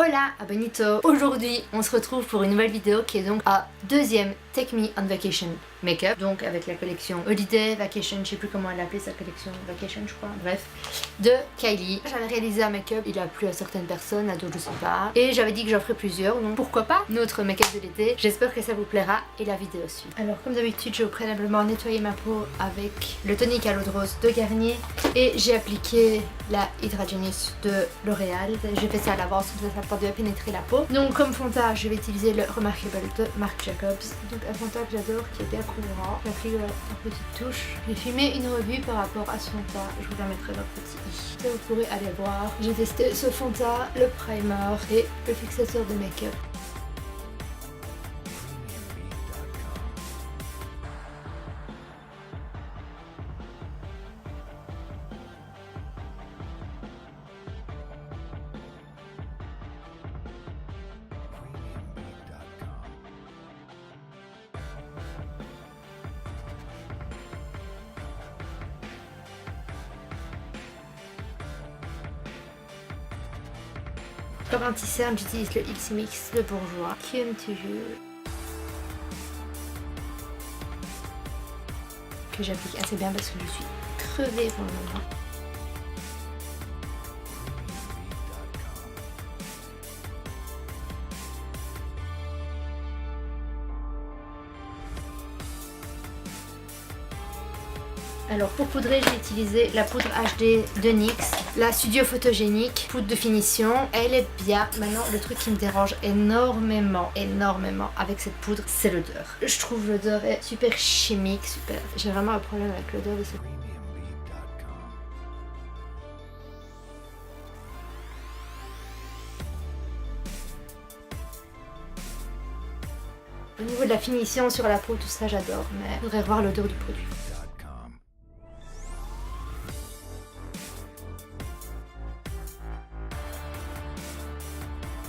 Hola, bonito. Aujourd'hui, on se retrouve pour une nouvelle vidéo qui est donc à deuxième Take Me on Vacation Makeup. Donc avec la collection Holiday Vacation, je sais plus comment elle a appelé sa collection Vacation je crois, bref, de Kylie. J'avais réalisé un make-up, il a plu à certaines personnes, à d'autres je sais pas. Et j'avais dit que j'en ferais plusieurs, donc pourquoi pas notre make-up de l'été. J'espère que ça vous plaira et la vidéo suit. Alors comme d'habitude, je vais préalablement nettoyer ma peau avec le tonique à l'eau de rose de Garnier. Et j'ai appliqué la Hydra Genius de L'Oréal. J'ai fait ça à l'avance, comme ça tente de pénétrer la peau. Donc comme fond de teint, je vais utiliser le Remarkable de Marc Jacobs. Donc un fond de teint que j'adore, qui est bien couvrant. J'ai pris une petite touche. J'ai filmé une revue par rapport à ce fond de teint. Je vous la mettrai dans le petit i. Ça vous pourrez aller voir. J'ai testé ce fond de teint, le primer et le fixateur de make-up. Comme anti-cerne, j'utilise le X-Mix de Bourjois. Come to You. Que j'applique assez bien parce que je suis crevée pour le moment. Alors pour poudrer, j'ai utilisé la poudre HD de NYX, la Studio Photogénique, poudre de finition. Elle est bien. Maintenant, le truc qui me dérange énormément avec cette poudre, c'est l'odeur. Je trouve l'odeur est super chimique, super. J'ai vraiment un problème avec l'odeur de cette poudre. Au niveau de la finition sur la peau, tout ça j'adore, mais je voudrais revoir l'odeur du produit.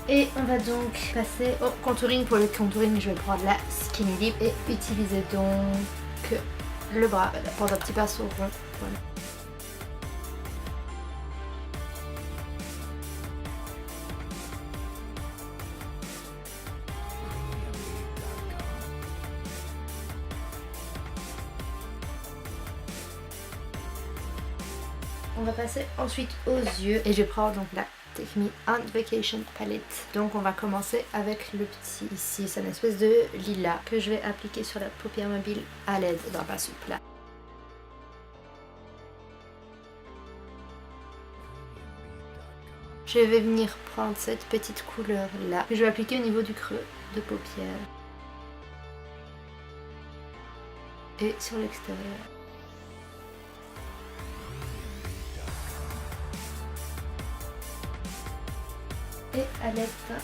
Et on va donc passer au contouring. Pour le contouring, je vais prendre la Skinny Dip et utiliser donc le bras, prendre un petit pinceau rond. Voilà. On va passer ensuite aux yeux et je prends donc la Take Me on Vacation Palette. Donc on va commencer avec le petit ici, c'est une espèce de lilas que je vais appliquer sur la paupière mobile à l'aide d'un pinceau plat. Je vais venir prendre cette petite couleur là que je vais appliquer au niveau du creux de paupière et sur l'extérieur. Et à l'aide d'un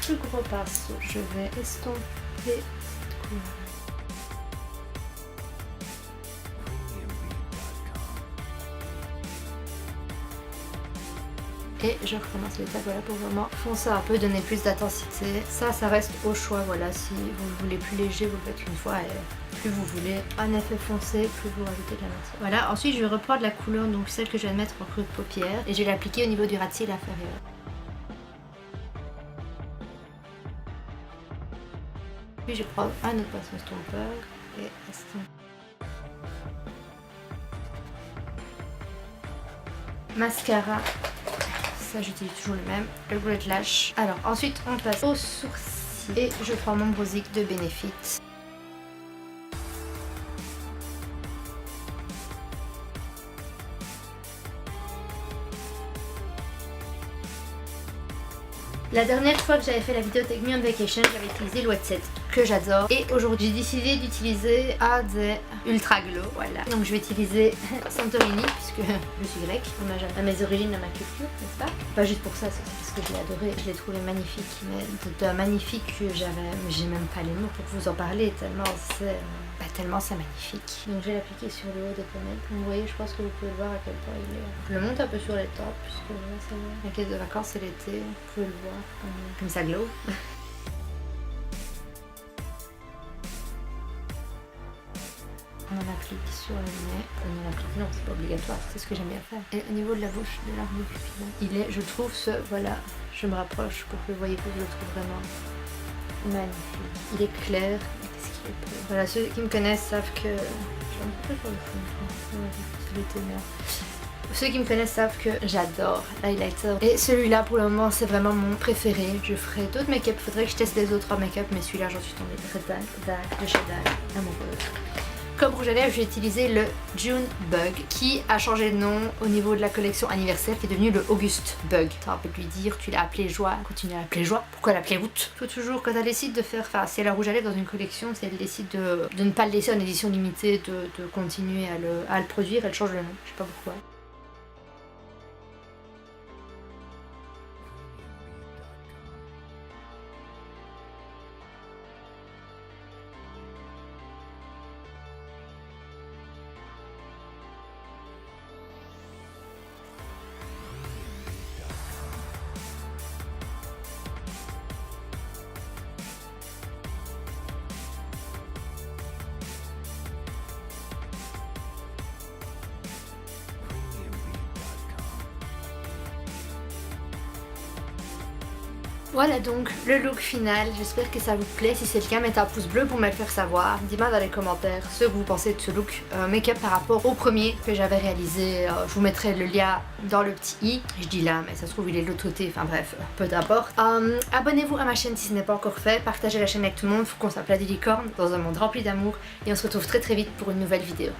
plus gros pinceau, je vais estomper cette couleur. Et je recommence l'étape voilà, pour vraiment foncer un peu, donner plus d'intensité. Ça reste au choix, voilà, si vous voulez plus léger, vous le faites une fois et plus vous voulez un effet foncé, plus vous rajoutez de la matière. Voilà, ensuite je vais reprendre la couleur, donc celle que je viens de mettre en creux de paupière et je vais l'appliquer au niveau du ras de cils inférieur. Puis je prends un autre pinceau estompeur et estomper. Mascara, ça j'utilise toujours le même, le Great Lash. Alors ensuite on passe aux sourcils et je prends mon Brozic de Benefit. La dernière fois que j'avais fait la vidéo Take Me on Vacation, j'avais utilisé le Wet Set que j'adore. Et aujourd'hui j'ai décidé d'utiliser un des Ultra Glow, voilà. Donc je vais utiliser Santorini puisque je suis grecque, hommage à mes origines, à ma culture, n'est-ce pas? Pas juste pour ça, c'est parce que je l'ai adoré, je l'ai trouvé magnifique, mais d'un magnifique que j'ai même pas les mots pour vous en parler tellement c'est magnifique. Donc je vais l'appliquer sur le haut des pommettes. Vous voyez, je pense que vous pouvez voir à quel point il est. Je le monte un peu sur les tempes puisque voilà, c'est la caisse de vacances, c'est l'été, vous pouvez le voir comme ça glow. On en applique applique sur le nez. Non, l'applique, non, c'est pas obligatoire, c'est ce que j'aime bien faire. Et au niveau de la bouche, de l'arbre de pupille, il est, je trouve, voilà, je me rapproche pour que vous voyez que je le trouve vraiment magnifique. Il est clair, qu'est-ce qu'il est beau. Voilà, ceux qui me connaissent savent que... Ceux qui me connaissent savent que j'adore l'highlighter. Et celui-là pour le moment c'est vraiment mon préféré. Je ferai d'autres make-up, il faudrait que je teste les autres make-up, mais celui-là j'en suis tombée. De chez DAG, amoureuse. Comme rouge à lèvres, j'ai utilisé le June Bug qui a changé de nom au niveau de la collection anniversaire qui est devenu le August Bug. T'as envie de lui dire, tu l'as appelé Joie, continue à l'appeler Joie, pourquoi l'appeler Août? Faut toujours, quand elle décide de faire, enfin si elle a rouge à lèvres dans une collection, si elle décide de ne pas le laisser en édition limitée, de continuer à le produire, elle change le nom, je sais pas pourquoi. Voilà donc le look final, j'espère que ça vous plaît. Si c'est le cas, mettez un pouce bleu pour me le faire savoir. Dites-moi dans les commentaires ce que vous pensez de ce look make-up par rapport au premier que j'avais réalisé. Je vous mettrai le lien dans le petit i. Je dis là, mais ça se trouve il est de l'autre côté, enfin bref, peu d'importe. Abonnez-vous à ma chaîne si ce n'est pas encore fait. Partagez la chaîne avec tout le monde, faut qu'on s'appelle la licorne dans un monde rempli d'amour. Et on se retrouve très vite pour une nouvelle vidéo.